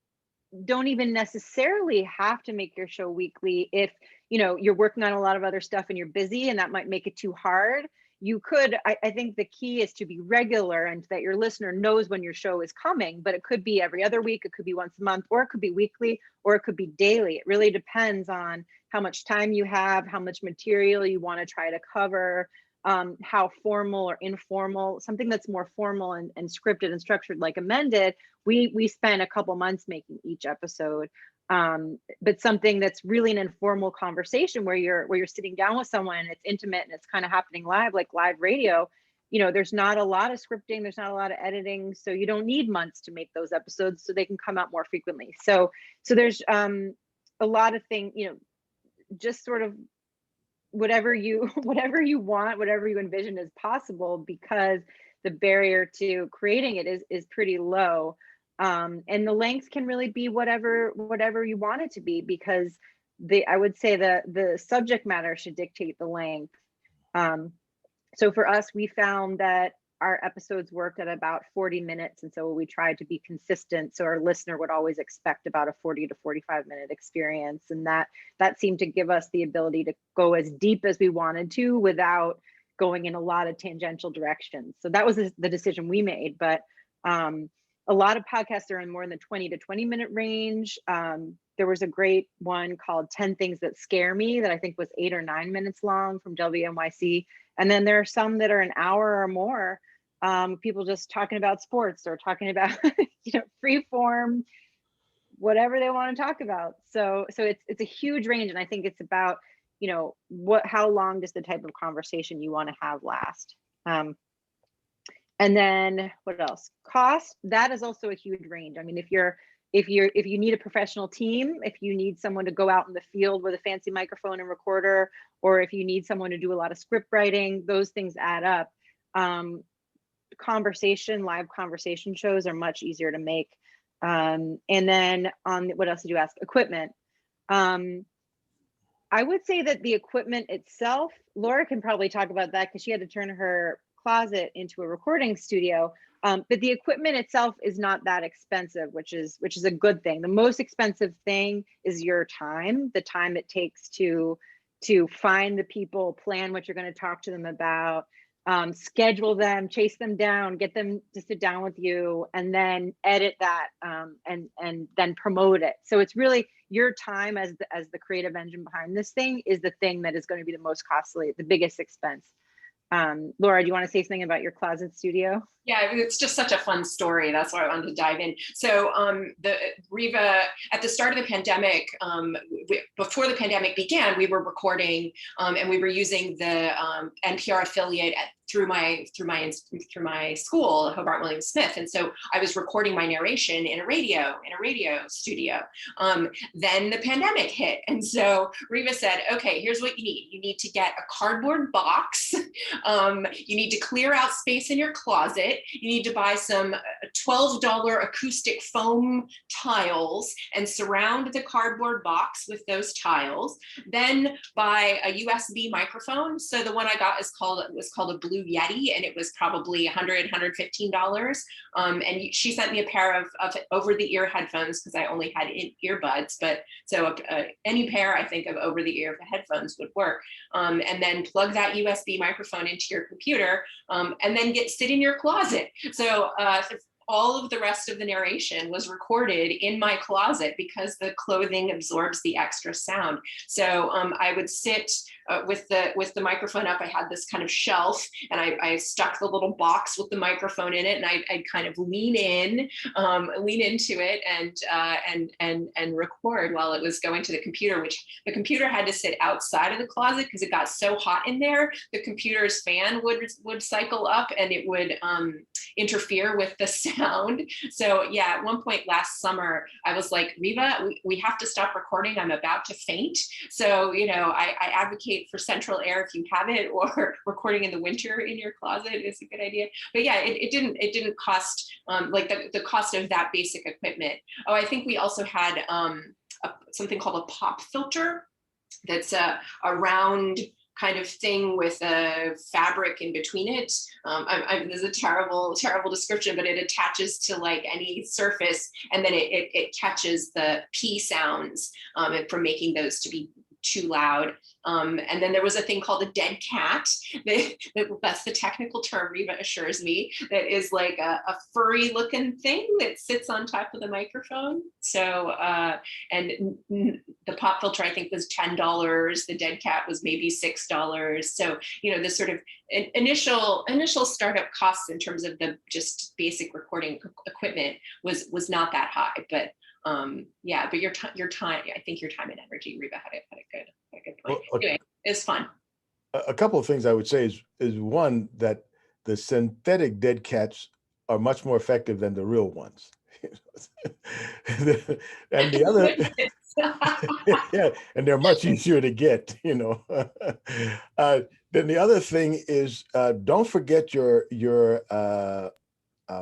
don't even necessarily have to make your show weekly if, you're working on a lot of other stuff and you're busy and that might make it too hard. You could, I think the key is to be regular and that your listener knows when your show is coming, but it could be every other week, it could be once a month, or it could be weekly, or it could be daily. It really depends on how much time you have, how much material you want to try to cover. how formal or informal, something that's more formal and scripted and structured like Amended, we spent a couple months making each episode. But something that's really an informal conversation where you're sitting down with someone and it's intimate and it's kind of happening live, like live radio. You know, there's not a lot of scripting, there's not a lot of editing, so you don't need months to make those episodes, so they can come out more frequently. So there's a lot of things, you know, just sort of whatever you want, whatever you envision is possible, because the barrier to creating it is pretty low. And the length can really be whatever you want it to be, because I would say the subject matter should dictate the length. So for us, we found that our episodes worked at about 40 minutes. And so we tried to be consistent, so our listener would always expect about a 40 to 45 minute experience. And that seemed to give us the ability to go as deep as we wanted to without going in a lot of tangential directions. So that was the decision we made. But a lot of podcasts are in more in the 20 to 20 minute range. There was a great one called 10 Things That Scare Me that I think was 8 or 9 minutes long from WNYC. And then there are some that are an hour or more, people just talking about sports or talking about, you know, free form, whatever they want to talk about. So it's a huge range. And I think it's about, you know, how long does the type of conversation you want to have last? And then what else? Cost, that is also a huge range. I mean, if you need a professional team, if you need someone to go out in the field with a fancy microphone and recorder, or if you need someone to do a lot of script writing, those things add up. Live conversation shows are much easier to make. And then what else did you ask? Equipment. I would say that the equipment itself, Laura can probably talk about that because she had to turn her closet into a recording studio. But the equipment itself is not that expensive, which is a good thing. The most expensive thing is your time, the time it takes to find the people, plan what you're going to talk to them about, schedule them, chase them down, get them to sit down with you, and then edit that, and then promote it. So it's really your time as the creative engine behind this thing is the thing that is going to be the most costly, the biggest expense. Laura, do you want to say something about your closet studio? Yeah, it's just such a fun story. That's why I wanted to dive in. So Reva, at the start of the pandemic, before the pandemic began, we were recording and we were using the NPR affiliate through my school, Hobart William Smith. And so I was recording my narration in a radio studio. Then the pandemic hit. And so Reva said, okay, here's what you need. You need to get a cardboard box. You need to clear out space in your closet. You need to buy some $12 acoustic foam tiles and surround the cardboard box with those tiles. Then buy a USB microphone. So the one I got was called a Blue Yeti, and it was probably $115. And she sent me a pair of over-the-ear headphones because I only had earbuds. But so any pair I think of over-the-ear headphones would work. And then plug that USB microphone into your computer, and then sit in your closet. So all of the rest of the narration was recorded in my closet because the clothing absorbs the extra sound. So I would sit with the microphone up. I had this kind of shelf, and I stuck the little box with the microphone in it, and I'd kind of lean into it and record while it was going to the computer, which the computer had to sit outside of the closet because it got so hot in there. The computer's fan would cycle up, and it would interfere with the sound. So yeah, at one point last summer, I was like, Reva, we have to stop recording. I'm about to faint. So, you know, I advocate for central air if you have it, or recording in the winter in your closet is a good idea. But yeah, it didn't cost like the cost of that basic equipment. Oh, I think we also had something called a pop filter. That's a round kind of thing with a fabric in between it. There's a terrible description, but it attaches to like any surface, and then it catches the P sounds from making those to be too loud. And then there was a thing called a dead cat. That's the technical term, Reva assures me, that is like a furry looking thing that sits on top of the microphone. So, and the pop filter, I think, was $10. The dead cat was maybe $6. So, the sort of initial startup costs in terms of the just basic recording equipment was not that high. But yeah, but your time, I think your time and energy, Reva had a good point. Anyway, it's fun. A couple of things I would say is one, that the synthetic dead cats are much more effective than the real ones. And the other, yeah, and they're much easier to get, Then the other thing is, don't forget your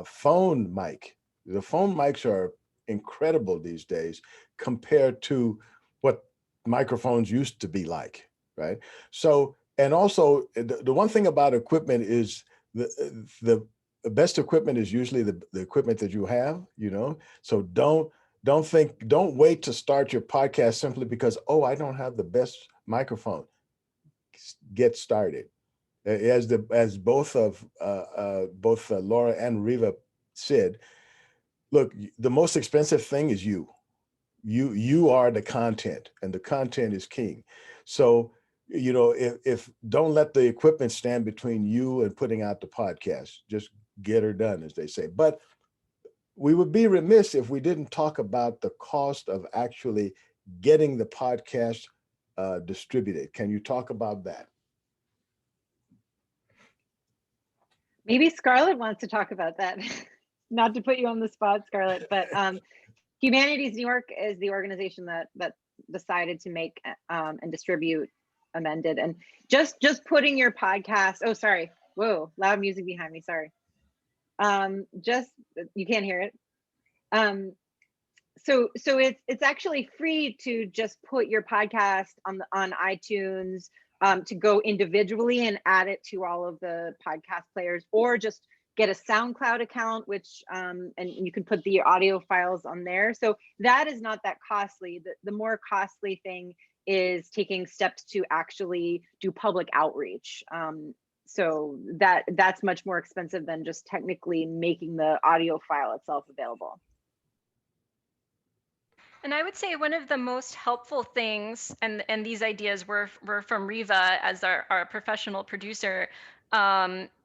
phone mic. The phone mics are incredible these days compared to what microphones used to be like, right? So, and also the one thing about equipment is the best equipment is usually the equipment that you have, So don't wait to start your podcast simply because, oh, I don't have the best microphone. Get started. As both Laura and Reva said, look, the most expensive thing is you. You are the content, and the content is king. So, if don't let the equipment stand between you and putting out the podcast. Just get her done, as they say. But we would be remiss if we didn't talk about the cost of actually getting the podcast distributed. Can you talk about that? Maybe Scarlett wants to talk about that. Not to put you on the spot, Scarlett, but Humanities New York is the organization that decided to make and distribute Amended. And just putting your podcast, oh, sorry. Whoa, loud music behind me, sorry. You can't hear it. So it's actually free to just put your podcast on iTunes, to go individually and add it to all of the podcast players, or just get a SoundCloud account, which and you can put the audio files on there. So that is not that costly. The more costly thing is taking steps to actually do public outreach. So that's much more expensive than just technically making the audio file itself available. And I would say one of the most helpful things, and these ideas were from Reva as our professional producer.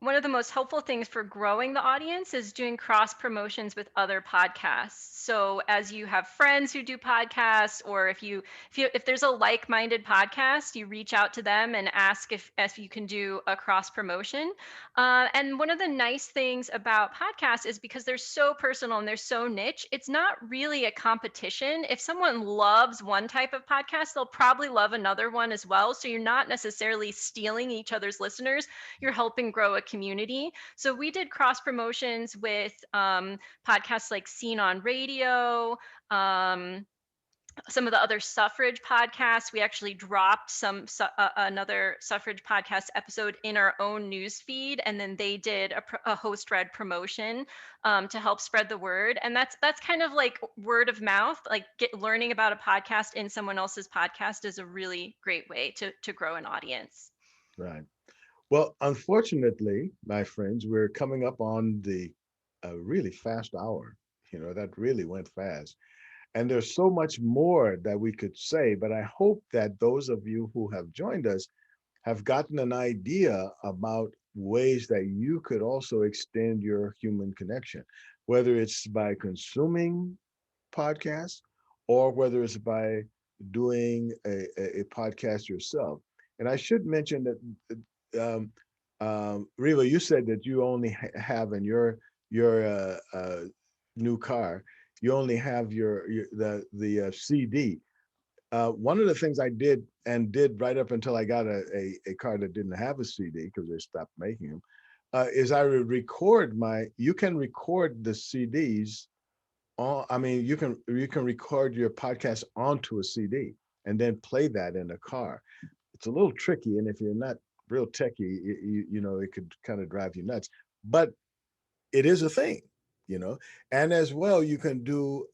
One of the most helpful things for growing the audience is doing cross promotions with other podcasts. So as you have friends who do podcasts, or if there's a like-minded podcast, you reach out to them and ask if you can do a cross promotion. And one of the nice things about podcasts is because they're so personal and they're so niche, it's not really a competition. If someone loves one type of podcast, they'll probably love another one as well. So you're not necessarily stealing each other's listeners. You're helping grow a community. So we did cross promotions with podcasts like Scene on Radio, some of the other suffrage podcasts. We actually dropped another suffrage podcast episode in our own news feed, and then they did a host-read promotion to help spread the word. And that's kind of like word of mouth. Like learning about a podcast in someone else's podcast is a really great way to grow an audience. Right. Well, unfortunately, my friends, we're coming up on the really fast hour. That really went fast. And there's so much more that we could say, but I hope that those of you who have joined us have gotten an idea about ways that you could also extend your human connection, whether it's by consuming podcasts or whether it's by doing a podcast yourself. And I should mention that Reva, you said that you only have in your new car, you only have the CD. One of the things I did right up until I got a car that didn't have a CD because they stopped making them, is I would record you can record the CDs you can record your podcast onto a CD and then play that in the car. It's a little tricky, and if you're not real techie, it could kind of drive you nuts, but it is a thing, and as well, you can do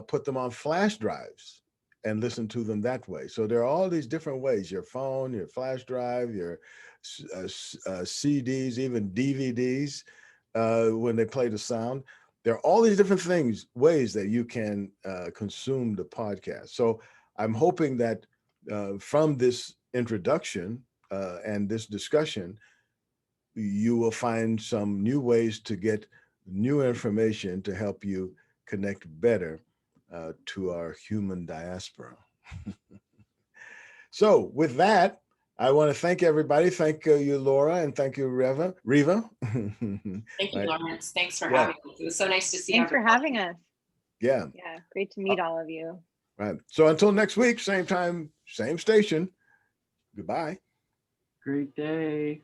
put them on flash drives and listen to them that way. So there are all these different ways: your phone, your flash drive, your CDs, even DVDs, when they play the sound. There are all these different ways that you can consume the podcast. So I'm hoping that from this introduction and this discussion, you will find some new ways to get new information to help you connect better to our human diaspora. So with that, I want to thank everybody. Thank you, Laura, and thank you, Reva. Thank you, Lawrence. Thanks for having us. It was so nice to see Thanks for having us. Yeah. Yeah, great to meet all of you. Right. So until next week, same time, same station. Goodbye. Great day.